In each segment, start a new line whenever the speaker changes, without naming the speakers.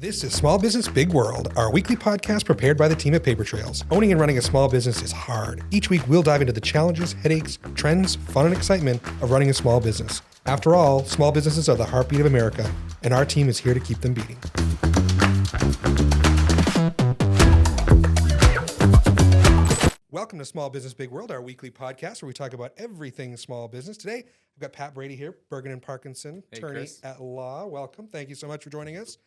This is Small Business Big World, our weekly podcast prepared by the team at Paper Trails. Owning and running a small business is hard. Each week, we'll dive into the challenges, headaches, trends, fun, and excitement of running a small business. After all, small businesses are the heartbeat of America, and our team is here to keep them beating. Welcome to Small Business Big World, our weekly podcast where we talk about everything small business. Today, I've got Pat Brady here, Bergen Parkinson, attorney
Chris.
at law. Welcome. Thank you so much for joining us.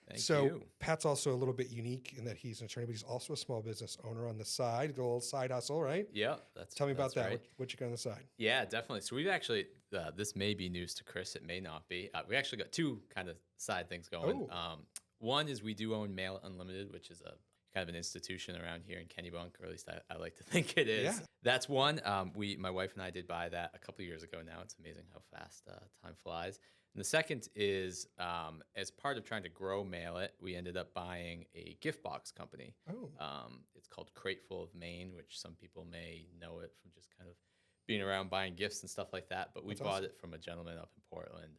Thank you.
Pat's also a little bit unique in that he's an attorney, but he's also a small business owner on the side, a little side hustle, right?
Yeah,
Tell me about that.
right.
What you got on the side?
Yeah, definitely. So we've actually, this may be news to Chris, it may not be. We actually got two kind of side things going.
Oh.
One is we do own Mail Unlimited, which is a kind of an institution around here in Kennebunk, or at least I like to think it is.
Yeah.
That's one. My wife and I did buy that a couple of years ago now. It's amazing how fast time flies. And the second is, as part of trying to grow Mail It, we ended up buying a gift box company.
Oh.
It's called Crateful of Maine, which some people may know it from just kind of being around buying gifts and stuff like that. But we
That's
bought
awesome.
it from a gentleman up in Portland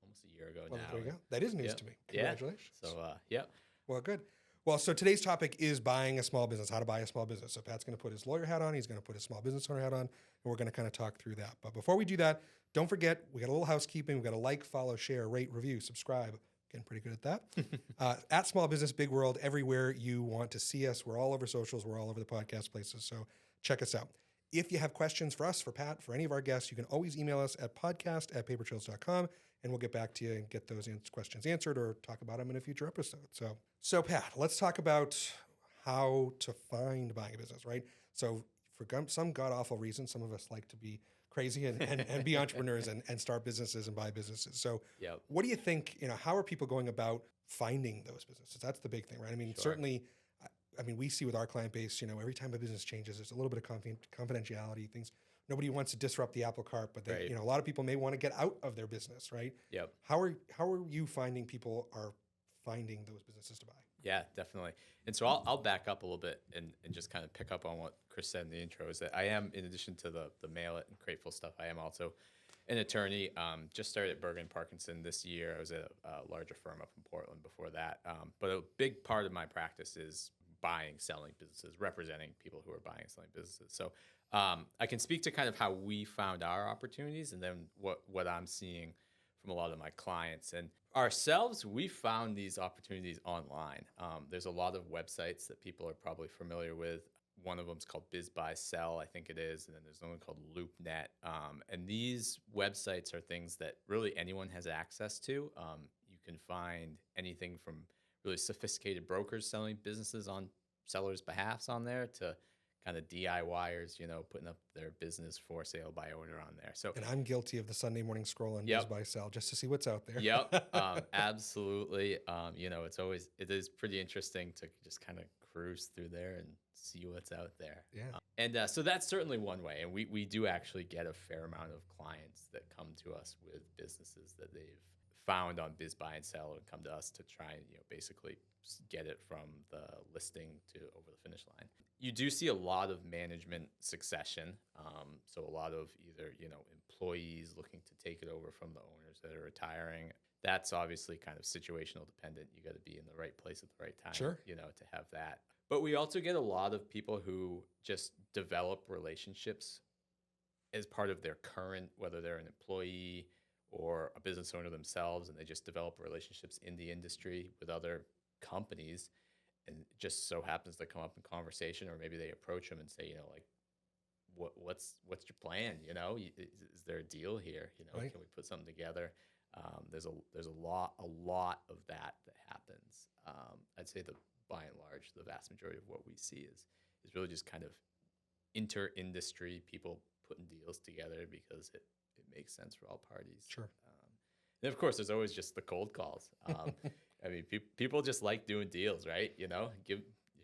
almost a year ago
Well,
now.
there you go. That is news
Yep.
to me.
Yeah.
Congratulations.
So, yeah.
Well, good. Well, so today's topic is buying a small business, how to buy a small business. So Pat's going to put his lawyer hat on. He's going to put his small business owner hat on, and we're going to kind of talk through that. But before we do that, don't forget, we got a little housekeeping. We got to like, follow, share, rate, review, subscribe. Getting pretty good at that. At Small Business Big World, everywhere you want to see us. We're all over socials. We're all over the podcast places. So check us out. If you have questions for us, for Pat, for any of our guests, you can always email us at podcast@papertrails.com, and we'll get back to you and get those questions answered or talk about them in a future episode. So Pat, let's talk about how to find buying a business, right? So for some god-awful reason, some of us like to be crazy and be entrepreneurs and start businesses and buy businesses. So
Yep.
what do you think, how are people going about finding those businesses? That's the big thing, right? I mean,
Sure.
certainly, we see with our client base, every time a business changes, there's a little bit of confidentiality, things. Nobody wants to disrupt the apple cart, but they,
Right.
a lot of people may want to get out of their business, right?
Yep.
How are you finding people are finding those businesses to buy?
Yeah, definitely. And so I'll back up a little bit and just kind of pick up on what Chris said in the intro, is that I am, in addition to the Mail It and Crateful stuff, I am also an attorney. Just started at Bergen Parkinson this year. I was at a larger firm up in Portland before that. But a big part of my practice is buying, selling businesses, representing people who are buying and selling businesses. So I can speak to kind of how we found our opportunities and then what I'm seeing from a lot of my clients. And ourselves, we found these opportunities online. There's a lot of websites that people are probably familiar with. One of them is called Biz Buy Sell, I think it is, and then there's another one called LoopNet. And these websites are things that really anyone has access to. You can find anything from really sophisticated brokers selling businesses on sellers' behalfs on there to kind of DIYers, putting up their business for sale by owner on there. So,
And I'm guilty of the Sunday morning scroll on
Yep.
Biz Buy Sell just to see what's out there.
Yep, absolutely. It is pretty interesting to just kind of cruise through there and see what's out there.
Yeah.
So that's certainly one way. And we do actually get a fair amount of clients that come to us with businesses that they've found on Biz Buy and Sell and come to us to try and basically get it from the listing to over the finish line. You do see a lot of management succession. So a lot of either, employees looking to take it over from the owners that are retiring. That's obviously kind of situational dependent. You got to be in the right place at the right time,
Sure.
To have that. But we also get a lot of people who just develop relationships as part of their current, whether they're an employee or a business owner themselves, and they just develop relationships in the industry with other companies, and it just so happens to come up in conversation, or maybe they approach them and say, what's your plan? Is there a deal here?
Right.
Can we put something together? There's a lot of that happens. I'd say by and large, the vast majority of what we see is really just kind of inter-industry people putting deals together because it makes sense for all parties.
Sure.
And of course, there's always just the cold calls. People just like doing deals, right? If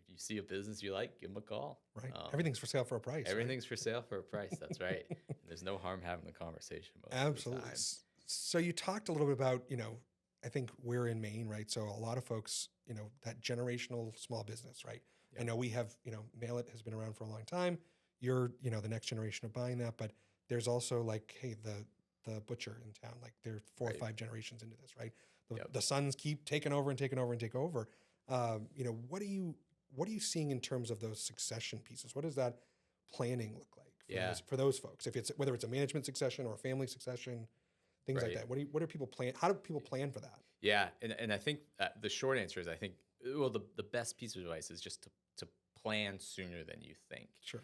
you see a business you like, give them a call.
Right. Everything's for sale for a price.
Everything's for sale for a price. That's right. And there's no harm having the conversation.
Absolutely.
Of the time.
So you talked a little bit about, I think we're in Maine, right? So a lot of folks, that generational small business, right?
Yep.
I know we have, Mail It has been around for a long time. You're, the next generation of buying that, but there's also like, hey, the butcher in town, like they're 4 or
Right.
5 generations into this, right? the sons keep taking over and taking over and take over. You know, what are you seeing in terms of those succession pieces? What does that planning look like for those folks? If it's whether it's a management succession or a family succession, things like that. What do people plan? How do people plan for that?
Yeah, and I think the short answer is the best piece of advice is just to plan sooner than you think.
Sure.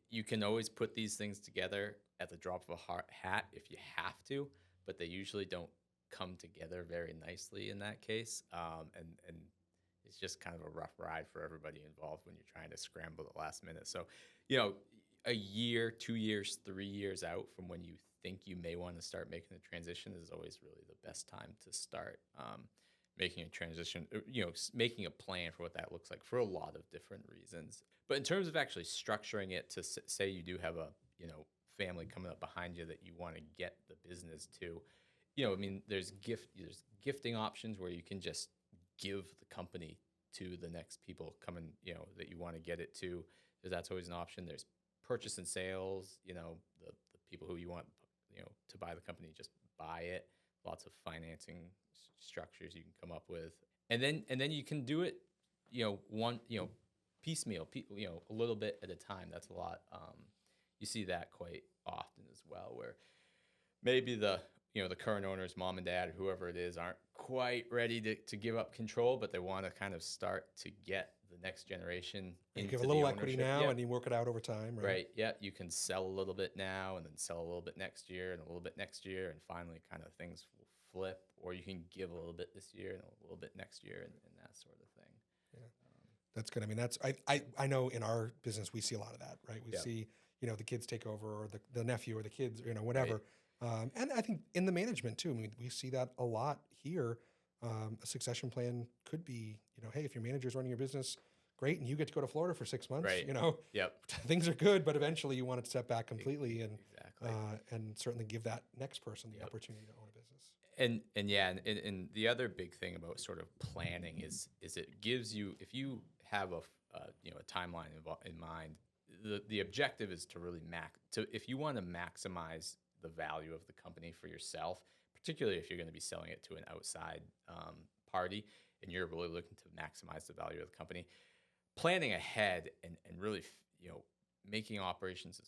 You can always put these things together at the drop of a hat if you have to, but they usually don't come together very nicely in that case. And it's just kind of a rough ride for everybody involved when you're trying to scramble at the last minute. So, you know, a year, 2 years, 3 years out from when you think you may want to start making the transition is always really the best time to start making a transition, you know, making a plan for what that looks like for a lot of different reasons. But in terms of actually structuring it to say you do have a, you know, family coming up behind you that you want to get the business to, you know, I mean, there's gifting options where you can just give the company to the next people coming, you know, that you want to get it to. That's always an option. There's purchase and sales, you know, the people who you want, you know, to buy the company, just buy it. Lots of financing structures you can come up with. And then you can do it, you know, piecemeal, you know, a little bit at a time. That's a lot. You see that quite often as well, where maybe the current owners, mom and dad, whoever it is, aren't quite ready to give up control, but they want to kind of start to get the next generation
You
into
give a
the
little equity
ownership.
now,
Yep.
and you work it out over time, right?
Right. Yeah. You can sell a little bit now, and then sell a little bit next year, and a little bit next year, and finally, kind of things will flip. Or you can give a little bit this year and a little bit next year, and that sort of thing.
Yeah. That's good. I mean, I know in our business we see a lot of that, right? We see, you know, the kids take over, or the nephew, or the kids, you know, whatever. Right. And I think in the management too. I mean, we see that a lot here. A succession plan could be, you know, hey, if your manager's running your business, great, and you get to go to Florida for 6 months.
Right.
You know, things are good, but eventually you want to step back completely and certainly give that next person the opportunity to own a business.
And the other big thing about sort of planning is it gives you, if you have a timeline in mind, the objective is to really if you want to maximize the value of the company for yourself, particularly if you're going to be selling it to an outside party and you're really looking to maximize the value of the company, planning ahead and really, you know, making operations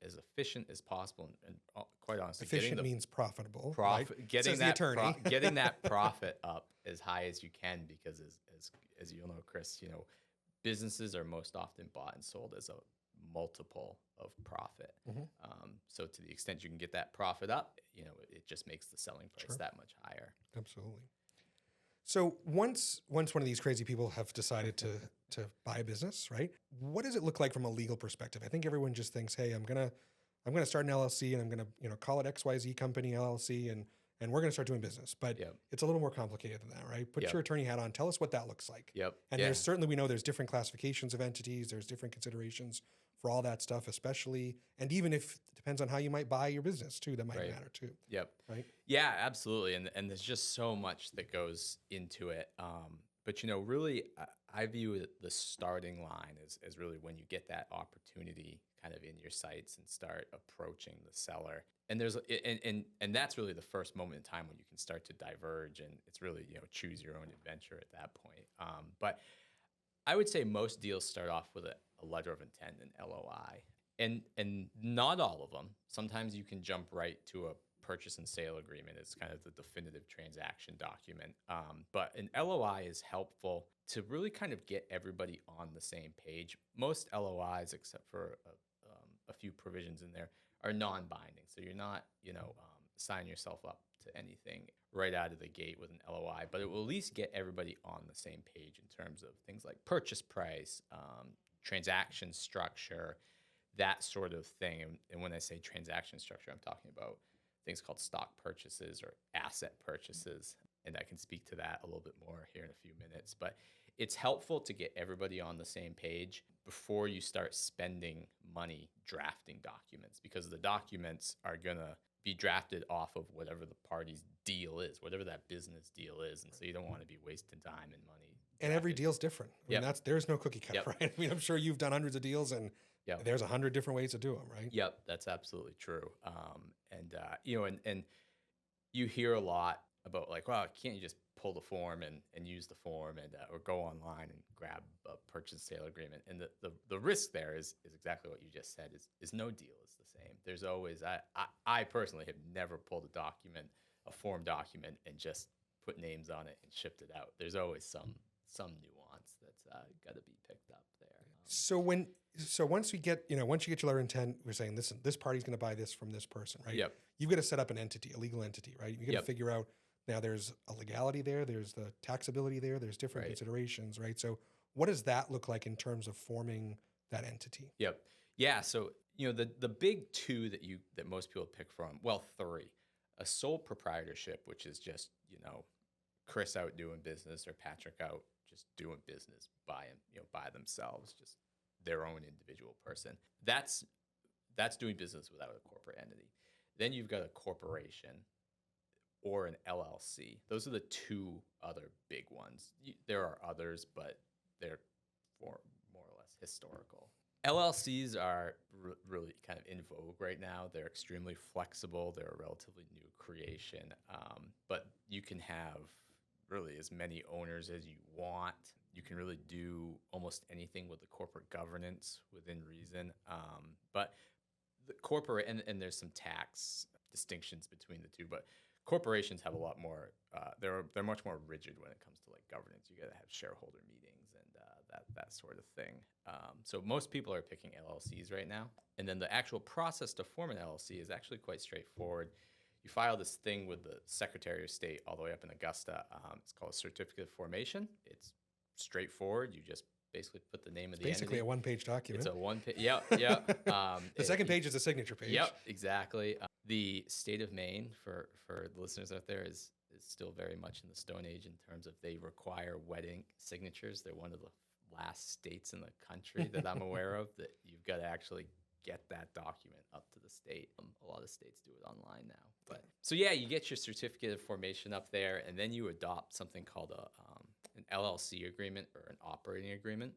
as efficient as possible and quite honestly,
efficient means profitable.
Profit,
right?
getting
Says
that
the attorney.
Getting that profit up as high as you can, because as you'll know, Chris, you know, businesses are most often bought and sold as a multiple of profit.
Mm-hmm.
So to the extent you can get that profit up, you know, it just makes the selling price that much higher.
Absolutely. So once one of these crazy people have decided to buy a business, right? What does it look like from a legal perspective? I think everyone just thinks, hey, I'm gonna start an LLC, and I'm gonna, you know, call it XYZ Company LLC, and we're gonna start doing business. But it's a little more complicated than that, right? Put your attorney hat on. Tell us what that looks like. And there's certainly, we know there's different classifications of entities. There's different considerations for all that stuff, especially, and even if it depends on how you might buy your business too, that might matter too. Right.
Yeah, absolutely. And there's just so much that goes into it. But, you know, really, I view the starting line as really when you get that opportunity kind of in your sights and start approaching the seller. And there's and that's really the first moment in time when you can start to diverge, and it's really, you know, choose your own adventure at that point. But I would say most deals start off with a letter of intent, an LOI, and not all of them. Sometimes you can jump right to a purchase and sale agreement. It's kind of the definitive transaction document. But an LOI is helpful to really kind of get everybody on the same page. Most LOIs, except for a few provisions in there, are non-binding. So you're not, you know, signing yourself up to anything right out of the gate with an LOI, but it will at least get everybody on the same page in terms of things like purchase price, transaction structure, that sort of thing. And when I say transaction structure, I'm talking about things called stock purchases or asset purchases. And I can speak to that a little bit more here in a few minutes. But it's helpful to get everybody on the same page before you start spending money drafting documents, because the documents are going to be drafted off of whatever the party's deal is, whatever that business deal is. And so you don't want to be wasting time and money.
And every deal's different. I mean, there's no cookie cutter, right? I mean, I'm sure you've done hundreds of deals, and there's 100 different ways to do them, right?
Yep, that's absolutely true. You know, and you hear a lot about like, well, can't you just pull the form and use the form and or go online and grab a purchase sale agreement. And the risk there is exactly what you just said is no deal is the same. There's always I personally have never pulled a form document and just put names on it and shipped it out. There's always some nuance that's got to be picked up there.
So once you get your letter of intent, we're saying this party's going to buy this from this person, right?
Yep.
You've got to set up an entity, a legal entity, right? You got to
Yep.
figure out now there's a legality there, there's the taxability there, there's different
Right.
considerations, right? So what does that look like in terms of forming that entity?
Yep. Yeah. So the big two that most people pick from, well, three: a sole proprietorship, which is just Chris out doing business or Patrick out just doing business by themselves, just their own individual person. That's doing business without a corporate entity. Then you've got a corporation or an LLC. Those are the two other big ones. There are others, but they're more or less historical. LLCs are really kind of in vogue right now. They're extremely flexible. They're a relatively new creation, but you can have really as many owners as you want. You can really do almost anything with the corporate governance within reason. But the corporate, and there's some tax distinctions between the two, but corporations have a lot more, they're much more rigid when it comes to like governance. You got to have shareholder meetings and that sort of thing. So most people are picking LLCs right now. And then the actual process to form an LLC is actually quite straightforward. You file this thing with the Secretary of State all the way up in Augusta. It's called a certificate of formation. It's straightforward. You just basically put the name of the
Basically
entity.
a one-page document.
It's a one-page. Yep.
The second page is a signature page.
Yep, exactly. The state of Maine, for the listeners out there, is still very much in the Stone Age in terms of they require wet ink signatures. They're one of the last states in the country that I'm aware of that you've got to actually get that document up to the state. A lot of states do it online now. But so yeah, you get your certificate of formation up there, and then you adopt something called an LLC agreement or an operating agreement.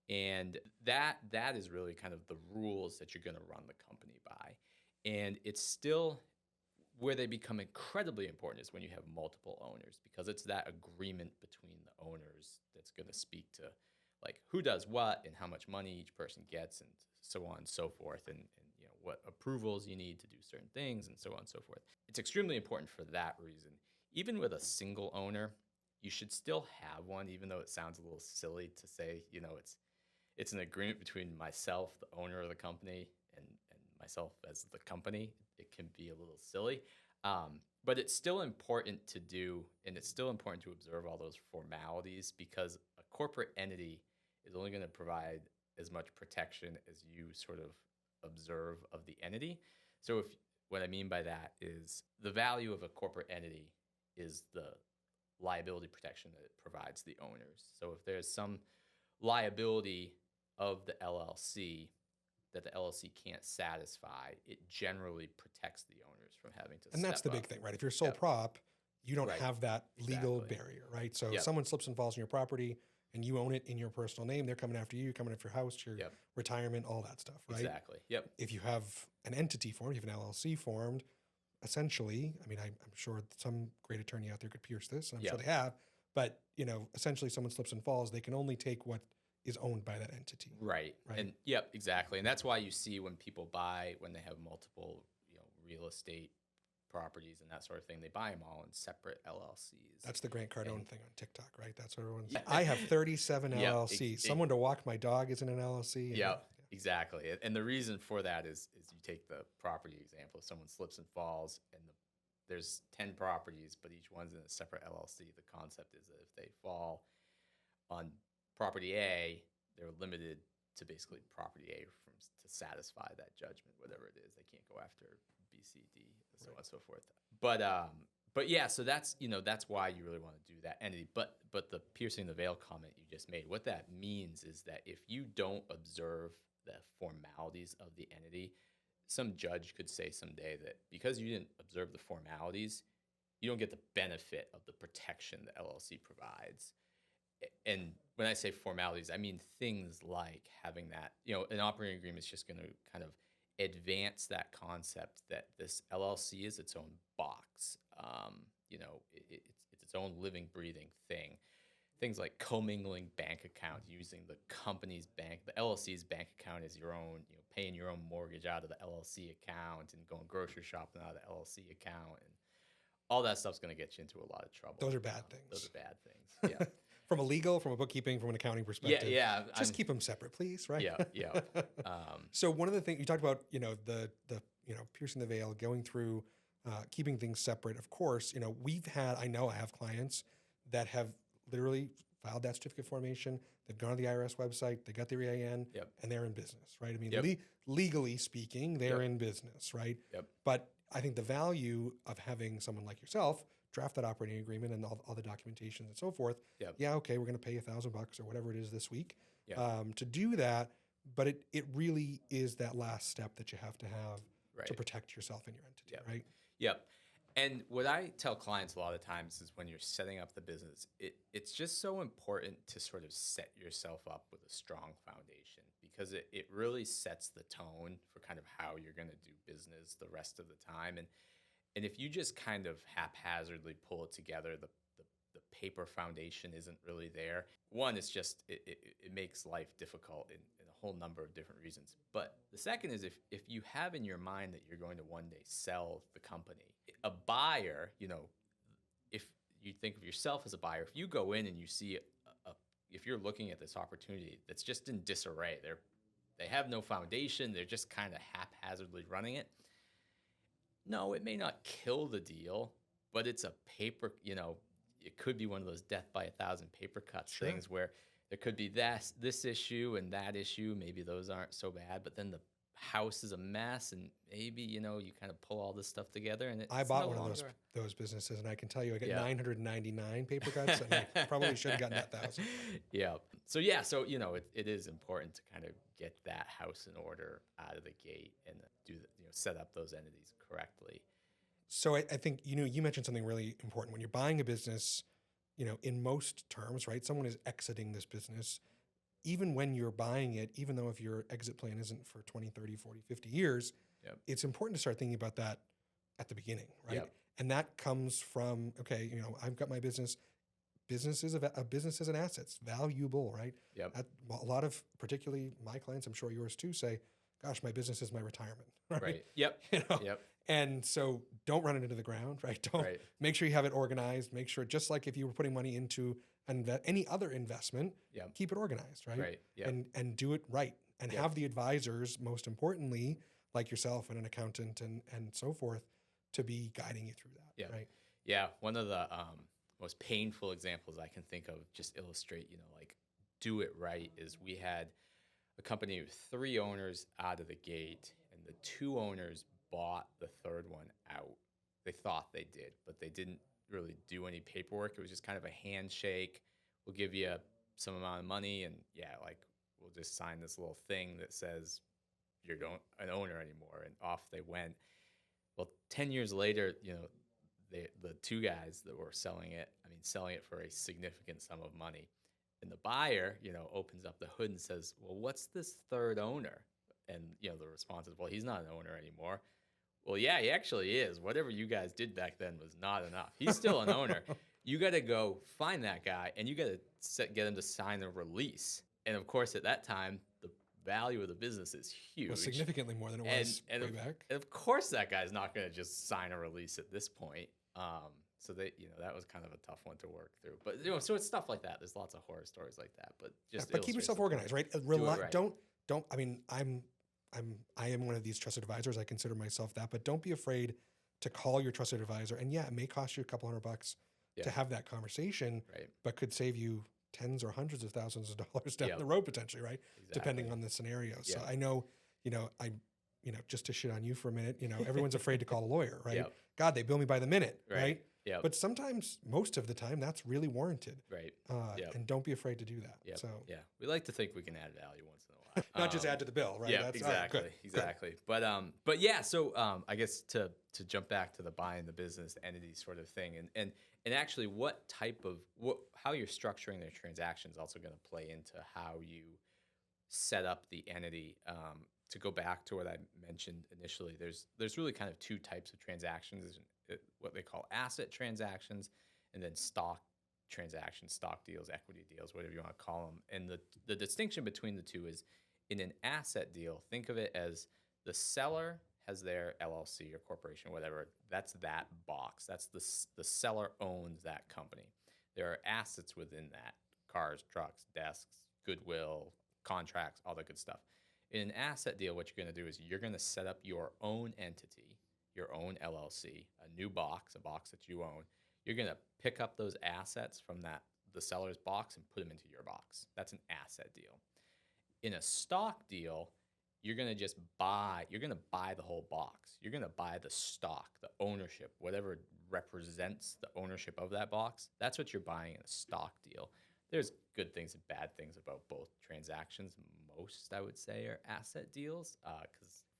And that is really kind of the rules that you're going to run the company by. And it's still where they become incredibly important is when you have multiple owners, because it's that agreement between the owners that's going to speak to like who does what and how much money each person gets and so on and so forth, and what approvals you need to do certain things and so on and so forth. It's extremely important for that reason. Even with a single owner, you should still have one, even though it sounds a little silly to say, it's an agreement between myself, the owner of the company, and myself as the company. It can be a little silly, but it's still important to do, and it's still important to observe all those formalities, because a corporate entity is only going to provide as much protection as you sort of observe of the entity. So what I mean by that is the value of a corporate entity is the liability protection that it provides the owners. So if there's some liability of the LLC that the LLC can't satisfy, it generally protects the owners from having to.
And that's the big thing, right? If you're sole prop, you don't have that legal barrier, right? So if someone slips and falls on your property and you own it in your personal name, they're coming after you, you're coming after your house, your retirement, all that stuff, right?
Exactly. Yep.
If you have an entity formed, you have an LLC formed, essentially, I mean, I'm sure some great attorney out there could pierce this, and I'm sure they have, but, essentially someone slips and falls, they can only take what is owned by that entity.
Right. And exactly. And that's why you see when people buy, when they have multiple, real estate properties and that sort of thing, they buy them all in separate LLCs.
That's the Grant Cardone thing on TikTok, right? That's what everyone's. I have 37 LLCs. Someone to walk my dog is in an LLC.
Exactly. And the reason for that is you take the property example. If someone slips and falls, and there's 10 properties, but each one's in a separate LLC. The concept is that if they fall on property A, they're limited to basically property A to satisfy that judgment, whatever it is. They can't go after B, C, D, and so on and so forth. But yeah, so that's why you really want to do that entity. But the piercing the veil comment you just made, what that means is that if you don't observe the formalities of the entity, some judge could say someday that because you didn't observe the formalities, you don't get the benefit of the protection the LLC provides. And when I say formalities, I mean things like having that, an operating agreement is just going to kind of advance that concept that this LLC is its own box. It's its own living, breathing thing. Things like commingling bank account, using the company's bank, the LLC's bank account as your own, paying your own mortgage out of the LLC account and going grocery shopping out of the LLC account. And all that stuff's going to get you into a lot of trouble.
Those are bad things.
Those are bad things. Yeah.
From a legal, from a bookkeeping, from an accounting perspective.
Yeah.
Just keep them separate, please. Right.
Yeah.
So one of the things you talked about, the piercing the veil, going through, keeping things separate. Of course, I know I have clients that have literally filed that certificate formation. They've gone to the IRS website, they got their EIN,
Yep.
and they're in business, right? I mean,
Yep.
legally speaking, they're in business, right?
Yep.
But I think the value of having someone like yourself draft that operating agreement and all the documentation and so forth.
Yep.
Yeah, okay, we're going to pay $1,000 or whatever it is this week
Yep.
to do that. But it really is that last step that you have to have to protect yourself and your entity, right?
Yep. And what I tell clients a lot of times is when you're setting up the business, it's just so important to sort of set yourself up with a strong foundation, because it really sets the tone for kind of how you're going to do business the rest of the time. And if you just kind of haphazardly pull it together, the paper foundation isn't really there. One, it's just, it makes life difficult in a whole number of different reasons. But the second is if you have in your mind that you're going to one day sell the company, a buyer, if you think of yourself as a buyer, if you go in and you see if you're looking at this opportunity that's just in disarray, they have no foundation, they're just kind of haphazardly running it. No, it may not kill the deal, but it's a paper, it could be one of those death by 1,000 paper cuts things where there could be this issue and that issue. Maybe those aren't so bad, but then the house is a mess, and maybe you kind of pull all this stuff together. And
I bought one of those businesses, and I can tell you I got 999 paper cuts, and I probably should have gotten that 1,000.
Yeah. So it is important to kind of get that house in order out of the gate and set up those entities correctly.
So I think, you mentioned something really important. When you're buying a business, in most terms, right, someone is exiting this business. Even when you're buying it, even though if your exit plan isn't for 20, 30, 40, 50 years, it's important to start thinking about that at the beginning, right?
Yep.
And that comes from, okay, I've got my business. Business is a business is an asset. It's valuable, right?
Yep.
A lot of, particularly my clients, I'm sure yours too, say, gosh, my business is my retirement, right?
Yep. Yep.
And so don't run it into the ground, right? Make sure you have it organized. Make sure, just like if you were putting money into any other investment, keep it organized, right?
Right. Yep.
And do it right. And have the advisors, most importantly, like yourself and an accountant and so forth, to be guiding you through that, right?
Yeah. One of the most painful examples I can think of, just illustrate, do it right, is we had a company with 3 owners out of the gate, and the 2 owners bought the third one out. They thought they did, but they didn't really do any paperwork. It was just kind of a handshake. We'll give you some amount of money, and we'll just sign this little thing that says you're an owner anymore, and off they went. Well, 10 years later, the 2 guys that were selling it for a significant sum of money. And the buyer, opens up the hood and says, well, what's this third owner? And, the response is, well, he's not an owner anymore. Well, yeah, he actually is. Whatever you guys did back then was not enough. He's still an owner. You got to go find that guy, and you got to get him to sign a release. And, of course, at that time, the value of the business is huge.
Well, significantly more than it was way back.
And, of course, that guy's not going to just sign a release at this point. So that was kind of a tough one to work through. But so it's stuff like that. There's lots of horror stories like that. But
but keep yourself organized, right?
Do it right.
Don't. I mean, I am one of these trusted advisors. I consider myself that. But don't be afraid to call your trusted advisor. And it may cost you a couple $100 to have that conversation, but could save you tens or hundreds of thousands of dollars down the road potentially, right? Exactly. Depending on the scenario. So I know, just to shit on you for a minute, everyone's afraid to call a lawyer, right? God, they bill me by the minute, right?
Yep.
But sometimes, most of the time, that's really warranted.
Right.
And don't be afraid to do that.
Yep.
So
we like to think we can add value once in a while.
Not just add to the bill, right?
Yeah,
That's,
exactly. Exactly. Good. But yeah, so I guess to jump back to the buying the business entity sort of thing, and actually how you're structuring their transactions is also going to play into how you set up the entity. To go back to what I mentioned initially, there's really kind of 2 types of transactions: what they call asset transactions and then stock transactions, stock deals, equity deals, whatever you want to call them. And the distinction between the two is in an asset deal, think of it as the seller has their LLC or corporation, whatever. That's that box. That's the seller owns that company. There are assets within that: cars, trucks, desks, goodwill, contracts, all that good stuff. In an asset deal, what you're going to do is you're going to set up your own entity, your own LLC, a new box, a box that you own. You're going to pick up those assets from the seller's box and put them into your box. That's an asset deal. In a stock deal, you're going to buy the whole box. You're going to buy the stock, the ownership, whatever represents the ownership of that box. That's what you're buying in a stock deal. There's good things and bad things about both transactions. Most, I would say, are asset deals.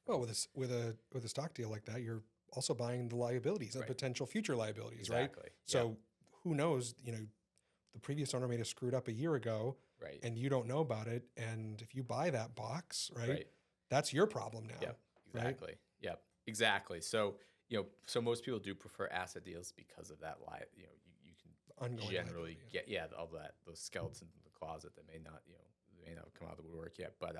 Well, with a stock deal like that, you're also buying the liabilities and potential future liabilities,
exactly.
right? So who knows, the previous owner may have screwed up a year ago,
right,
and you don't know about it. And if you buy that box,
right,
that's your problem now.
Yep, exactly. Right? Yep, exactly. So, so most people do prefer asset deals because of that. You can
Ongoing
generally get all those skeletons in the closet that may not come out of the woodwork yet. But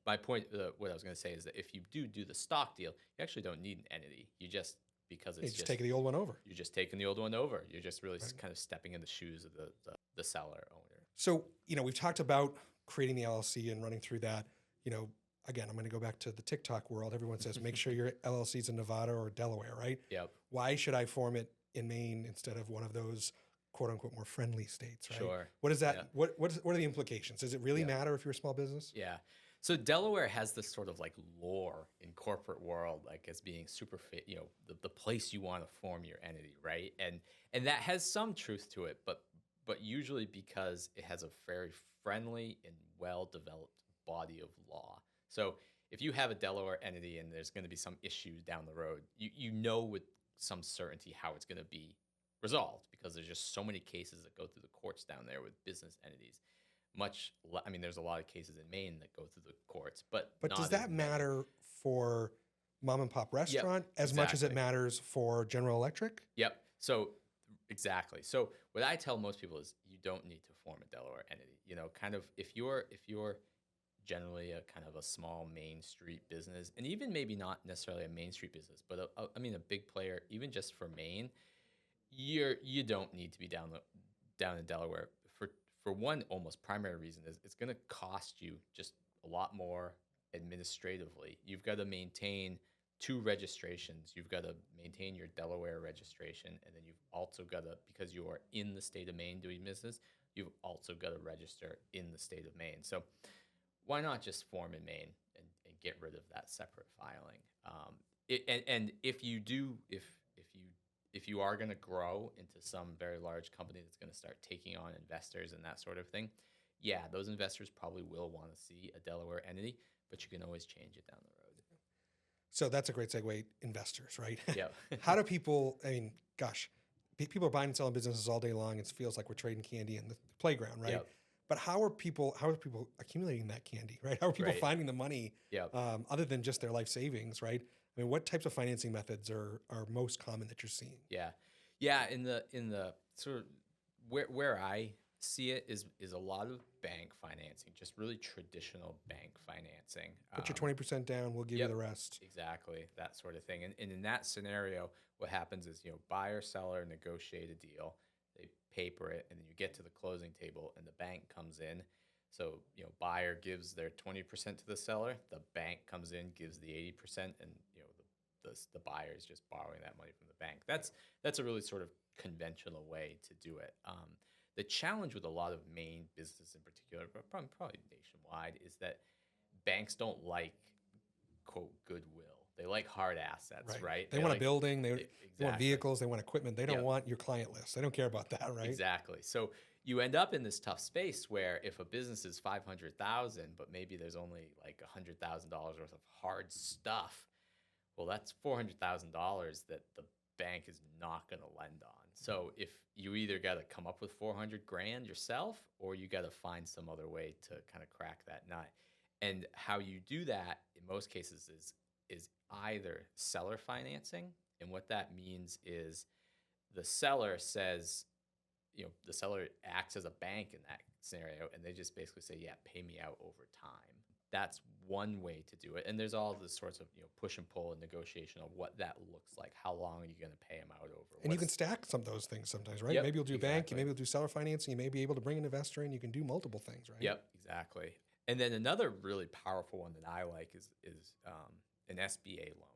my point, what I was going to say is that if you do the stock deal, you actually don't need an entity. You just because it's
just taking the old one over.
You're just taking the old one over. You're just really kind of stepping in the shoes of the seller owner.
So we've talked about creating the LLC and running through that. Again, I'm going to go back to the TikTok world. Everyone says make sure your LLC's in Nevada or Delaware, right?
Yep.
Why should I form it in Maine instead of one of those quote unquote more friendly states, right?
Sure.
What is that? Yeah. What are the implications? Does it really matter if you're a small business?
Yeah. So Delaware has this sort of like lore in corporate world, like as being super fit, the place you want to form your entity, right? And that has some truth to it, but usually because it has a very friendly and well-developed body of law. So if you have a Delaware entity and there's going to be some issues down the road, you know with some certainty how it's going to be resolved because there's just so many cases that go through the courts down there with business entities. There's a lot of cases in Maine that go through the courts, but
does that matter for mom and pop restaurant as much as it matters for General Electric?
Yep. So exactly. So what I tell most people is you don't need to form a Delaware entity. Kind of if you're generally a kind of a small Main Street business, and even maybe not necessarily a Main Street business, but a big player, even just for Maine, you don't need to be down in Delaware for one almost primary reason is it's going to cost you just a lot more administratively. You've got to maintain 2 registrations. You've got to maintain your Delaware registration, and then you've also got to, because you are in the state of Maine doing business, you've also got to register in the state of Maine. So why not just form in Maine and get rid of that separate filing? And if you are going to grow into some very large company that's going to start taking on investors and that sort of thing, those investors probably will want to see a Delaware entity, but you can always change it down the road.
So that's a great segue, investors, right?
Yeah.
How do people, people are buying and selling businesses all day long. It feels like we're trading candy in the playground, right? Yep. But how are people accumulating that candy, right? How are people finding the money other than just their life savings, right? What types of financing methods are most common that you're seeing?
Yeah. In the sort of where I see it is a lot of bank financing, just really traditional bank financing.
Put your 20% down, we'll give you the rest.
Exactly, that sort of thing. And in that scenario, what happens is buyer seller negotiate a deal, they paper it, and then you get to the closing table, and the bank comes in. So buyer gives their 20% to the seller, the bank comes in, gives the 80%, and the buyer is just borrowing that money from the bank. That's a really sort of conventional way to do it. The challenge with a lot of Maine businesses in particular, but probably nationwide, is that banks don't like, quote, goodwill. They like hard assets, right?
They want a building, they want vehicles, they want equipment. They don't want your client list. They don't care about that, right?
Exactly. So you end up in this tough space where if a business is $500,000, but maybe there's only like $100,000 worth of hard stuff, well, that's $400,000 that the bank is not going to lend on. So if you either got to come up with $400,000 yourself, or you got to find some other way to kind of crack that nut. And how you do that in most cases is either seller financing, and what that means is the seller says, the seller acts as a bank in that scenario, and they just basically say, yeah, pay me out over time. That's one way to do it. And there's all the sorts of, push and pull and negotiation of what that looks like. How long are you going to pay them out over?
And you can stack some of those things sometimes, right?
Yep,
Maybe you'll do bank,
exactly.
maybe you'll do seller financing, you may be able to bring an investor in, you can do multiple things, right?
Yep, exactly. And then another really powerful one that I like is an SBA loan.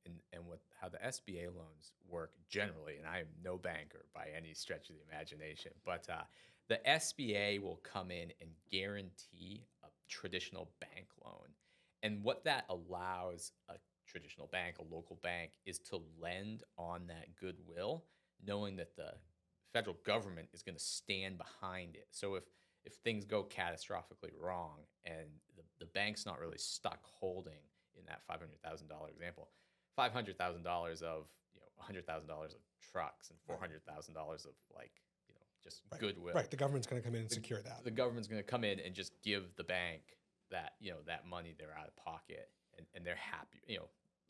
And how the SBA loans work generally, and I am no banker by any stretch of the imagination, but the SBA will come in and guarantee a traditional bank loan. And what that allows a traditional bank, a local bank, is to lend on that goodwill, knowing that the federal government is going to stand behind it. So if things go catastrophically wrong and the bank's not really stuck holding, in that $500,000 example, $500,000 of $100,000 of trucks and $400,000 of just goodwill.
Right, the government's going to come in and secure that.
The government's going to come in and just give the bank that that money they're out of pocket, and they're happy.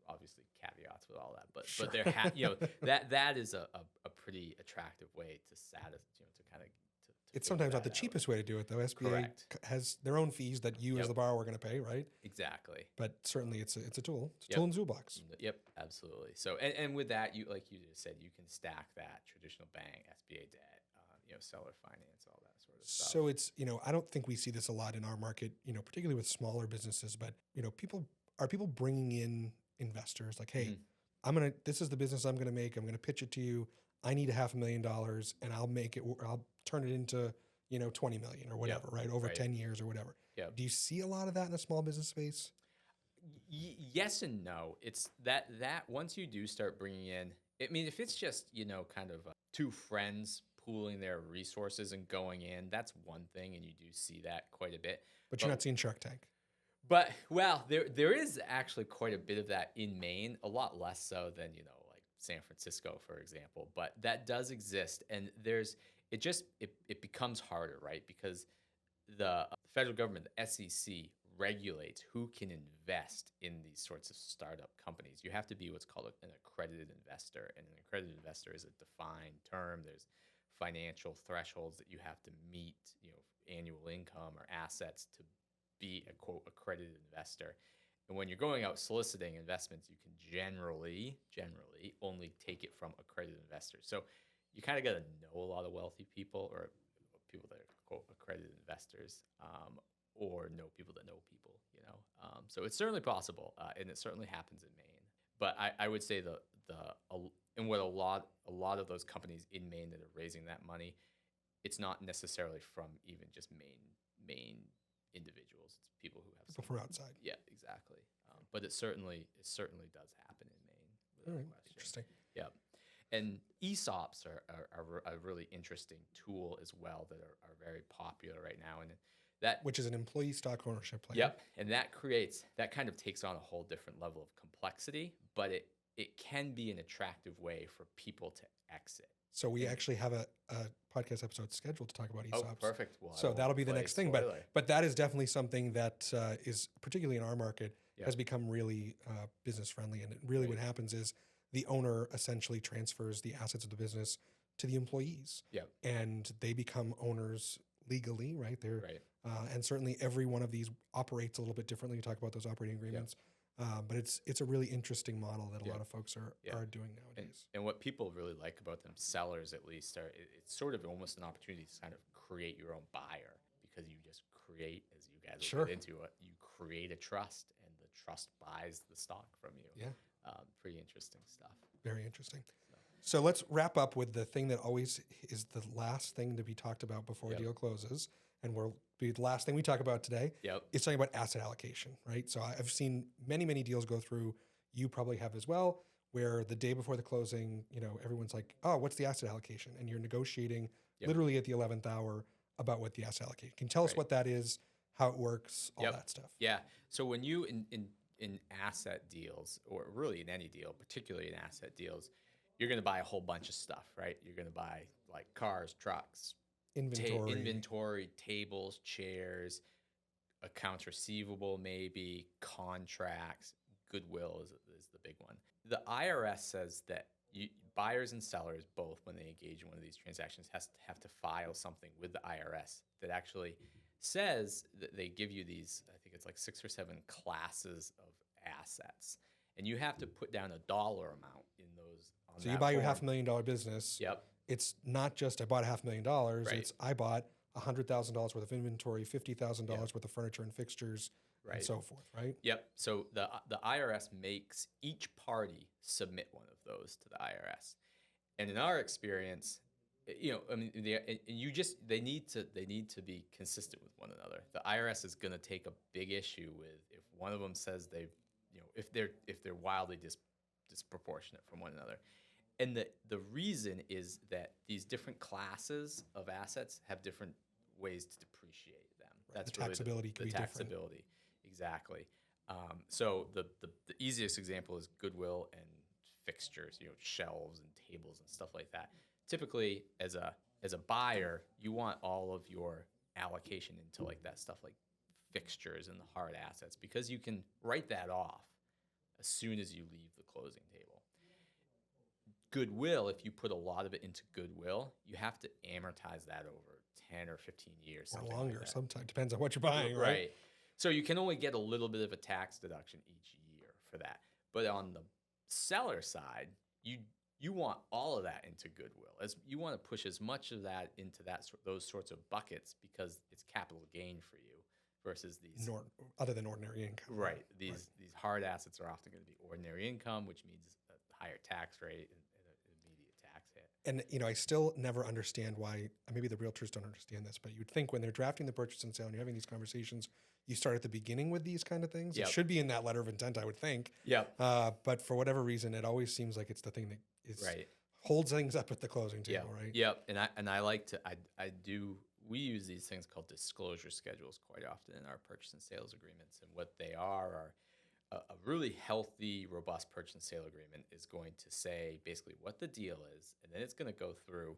Obviously caveats with all that, but
Sure.
but they're happy. That is a pretty attractive way to satisfy to kind of.
It's sometimes not the cheapest way to do it, though. SBA
Correct.
has their own fees that you as the borrower are going to pay, right?
Exactly.
But certainly it's a tool. It's a tool in the toolbox.
Yep, absolutely. So and with that, like you just said, you can stack that traditional bank, SBA debt, seller finance, all that sort of stuff.
So it's, I don't think we see this a lot in our market, particularly with smaller businesses, but, people bringing in investors like, hey, this is the business I'm going to make. I'm going to pitch it to you. I need $500,000 and I'll turn it into, 20 million or whatever, right? Over 10 years or whatever.
Yep.
Do you see a lot of that in the small business space?
Yes and no. It's that once you do start bringing in, I mean, if it's just, kind of two friends pooling their resources and going in, that's one thing. And you do see that quite a bit.
But you're not seeing Shark Tank.
But, well, there is actually quite a bit of that in Maine, a lot less so than, like San Francisco, for example. But that does exist. And it becomes harder, right? Because the federal government, the SEC, regulates who can invest in these sorts of startup companies. You have to be what's called an accredited investor. And an accredited investor is a defined term. There's financial thresholds that you have to meet, annual income or assets to be a quote accredited investor. And when you're going out soliciting investments, you can generally only take it from accredited investors. So you kind of got to know a lot of wealthy people or people that are quote accredited investors, or know people that know people. So it's certainly possible, and it certainly happens in Maine. But I would say and what a lot of those companies in Maine that are raising that money, it's not necessarily from even just Maine individuals. It's people who have
People from outside.
Yeah, exactly. But it certainly does happen in Maine.
All right, interesting.
Yeah, and ESOPs are a really interesting tool as well that are very popular right now, and
which is an employee stock ownership plan.
Yep, and that kind of takes on a whole different level of complexity, but it can be an attractive way for people to exit.
So we actually have a podcast episode scheduled to talk about ESOPs.
Oh, perfect. Well,
so that'll be the next thing. But that is definitely something that is, particularly in our market, has become really business friendly. And really what happens is the owner essentially transfers the assets of the business to the employees.
Yep.
And they become owners legally, right? And certainly every one of these operates a little bit differently. You talk about those operating agreements. But it's a really interesting model that a lot of folks are doing nowadays.
And what people really like about them, sellers at least, it's sort of almost an opportunity to kind of create your own buyer, because you just create, as you guys will get into it, you create a trust, and the trust buys the stock from you.
Yeah.
Pretty interesting stuff.
Very interesting. So let's wrap up with the thing that always is the last thing to be talked about before a deal closes. And will be the last thing we talk about today. It's talking about asset allocation, right? So I've seen many, many deals go through. You probably have as well, where the day before the closing, everyone's like, "Oh, what's the asset allocation?" And you're negotiating literally at the 11th hour about what the asset allocation. Can you tell us what that is, how it works, all that stuff?
Yeah. So when you in asset deals, or really in any deal, particularly in asset deals, you're going to buy a whole bunch of stuff, right? You're going to buy like cars, trucks, inventory, tables, chairs, accounts receivable, maybe contracts. Goodwill is the big one. The IRS says that buyers and sellers both, when they engage in one of these transactions, have to file something with the IRS that actually says that they give you these, I think it's like 6 or 7 classes of assets, and you have to put down a dollar amount in those. On
So
that
you buy your
form.
$500,000 business.
Yep.
It's not just I bought $500,000.
Right.
It's I bought $100,000 worth of inventory, $50,000
Yep.
worth of furniture and fixtures,
Right.
and so forth. Right.
Yep. So the IRS makes each party submit one of those to the IRS, and in our experience, I mean, they need to be consistent with one another. The IRS is going to take a big issue with if one of them says if they're wildly disproportionate from one another. And the reason is that these different classes of assets have different ways to depreciate them.
Right.
That's
The taxability can be different.
taxability, exactly. So the easiest example is goodwill and fixtures, shelves and tables and stuff like that. Typically, as a buyer, you want all of your allocation into like that stuff like fixtures and the hard assets, because you can write that off as soon as you leave the closing table. Goodwill, if you put a lot of it into goodwill, you have to amortize that over 10 or 15 years.
Or
something
longer.
like that.
Sometimes depends on what you're buying. Right.
So you can only get a little bit of a tax deduction each year for that. But on the seller side, you want all of that into goodwill. As you want to push as much of that into those sorts of buckets, because it's capital gain for you versus these
Other than ordinary income.
right. These hard assets are often going to be ordinary income, which means a higher tax rate and an immediate tax hit.
And I still never understand why. Maybe the realtors don't understand this, but you'd think when they're drafting the purchase and sale and you're having these conversations, you start at the beginning with these kind of things.
Yep.
It should be in that letter of intent, I would think.
Yep.
But for whatever reason, it always seems like it's the thing that is
Right.
holds things up at the closing table, right?
Yep. And I like to we use these things called disclosure schedules quite often in our purchase and sales agreements, and what they are a really healthy, robust purchase and sale agreement is going to say basically what the deal is, and then it's going to go through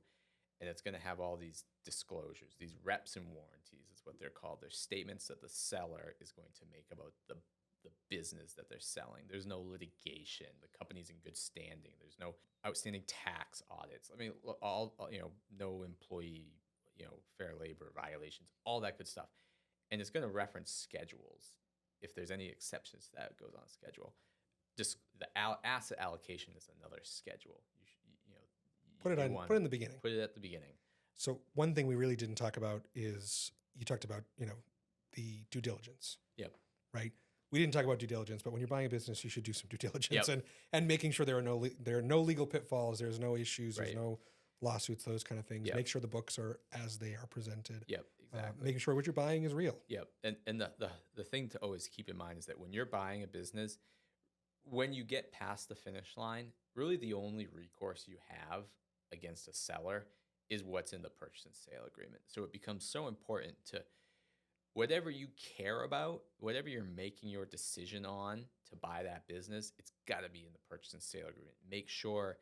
and it's going to have all these disclosures, these reps and warranties is what they're called. They're statements that the seller is going to make about the business that they're selling. There's no litigation. The company's in good standing. There's no outstanding tax audits. I mean, no employee, fair labor violations, all that good stuff. And it's going to reference schedules. If there's any exceptions to that, it goes on a schedule. Just the asset allocation is another schedule.
Put it in the beginning.
Put it at the beginning.
So one thing we really didn't talk about is you talked about, the due diligence.
Yep.
Right. We didn't talk about due diligence, but when you're buying a business, you should do some due diligence and making sure there are no legal pitfalls, there's no issues, there's no lawsuits, those kind of things.
Yep.
Make sure the books are as they are presented.
Yep, exactly.
Making sure what you're buying is real.
Yep. And the thing to always keep in mind is that when you're buying a business, when you get past the finish line, really the only recourse you have against a seller is what's in the purchase and sale agreement. So it becomes so important to whatever you care about, whatever you're making your decision on to buy that business, it's got to be in the purchase and sale agreement. Make sure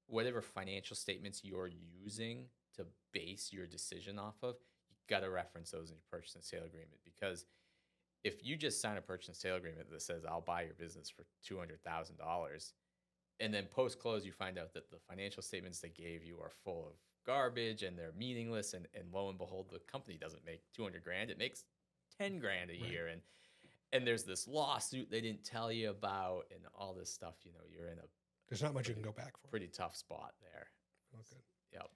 whatever financial statements you're using to base your decision off of, you got to reference those in your purchase and sale agreement. Because if you just sign a purchase and sale agreement that says, I'll buy your business for $200,000, and then post-close you find out that the financial statements they gave you are full of garbage and they're meaningless, and lo and behold, the company doesn't make $200,000, it makes $10,000 a year, and there's this lawsuit they didn't tell you about and all this stuff. You're in a
There's not much you can go back for.
pretty tough spot there.
Well, good.
Yep.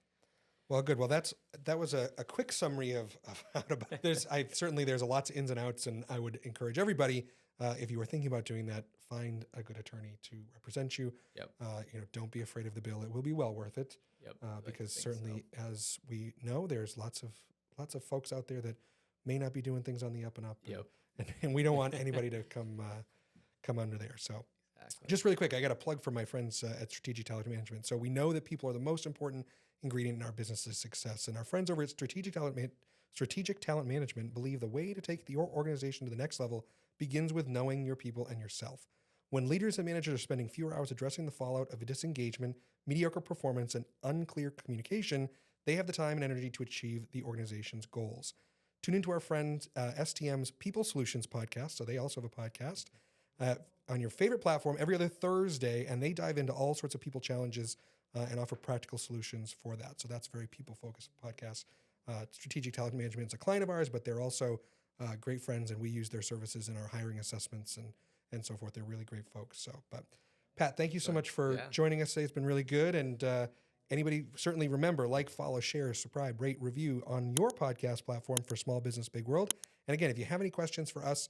Well, good. Well, that was a quick summary of how to buy. There's a lots of ins and outs, and I would encourage everybody, if you were thinking about doing that, find a good attorney to represent you.
Yep.
Don't be afraid of the bill. It will be well worth it.
Yep.
Because certainly, as we know, there's lots of folks out there that may not be doing things on the up and up.
Yep.
And we don't want anybody to come under there. So.
Exactly.
Just really quick, I got a plug for my friends at Strategic Talent Management. So we know that people are the most important ingredient in our business's success. And our friends over at Strategic Talent Management believe the way to take your organization to the next level begins with knowing your people and yourself. When leaders and managers are spending fewer hours addressing the fallout of disengagement, mediocre performance, and unclear communication, they have the time and energy to achieve the organization's goals. Tune into our friends STM's People Solutions podcast. So they also have a podcast. on your favorite platform every other Thursday, and they dive into all sorts of people challenges and offer practical solutions for that. So that's a very people-focused podcast. Strategic Talent Management is a client of ours, but they're also great friends, and we use their services in our hiring assessments and so forth. They're really great folks. So, but Pat, thank you so much for joining us today. It's been really good. And anybody, certainly remember, like, follow, share, subscribe, rate, review on your podcast platform for Small Business Big World. And again, if you have any questions for us,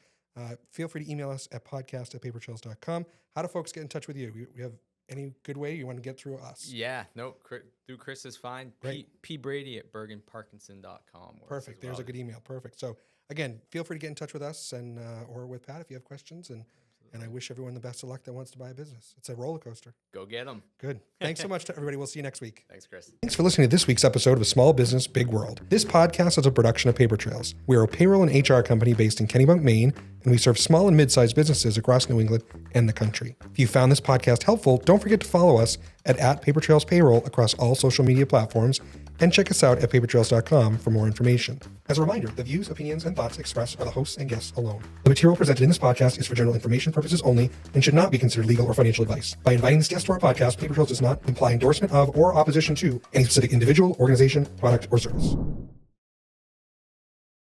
feel free to email us at podcast@papertrails.com. How do folks get in touch with you? We have any good way you want to get through us?
Yeah, no, through Chris is fine. P Brady at bergenparkinson.com.
Perfect. There's a good email. Perfect. So again, feel free to get in touch with us and or with Pat if you have questions. And I wish everyone the best of luck that wants to buy a business. It's a roller coaster.
Go get them.
Good. Thanks so much to everybody. We'll see you next week.
Thanks, Chris.
Thanks for listening to this week's episode of Small Business Big World. This podcast is a production of Paper Trails. We are a payroll and HR company based in Kennebunk, Maine, and we serve small and mid-sized businesses across New England and the country. If you found this podcast helpful, don't forget to follow us at Paper Trails Payroll across all social media platforms, and check us out at papertrails.com for more information. As a reminder, the views, opinions, and thoughts expressed are the hosts and guests alone. The material presented in this podcast is for general information purposes only and should not be considered legal or financial advice. By inviting this guest to our podcast, Paper Trails does not imply endorsement of or opposition to any specific individual, organization, product, or service.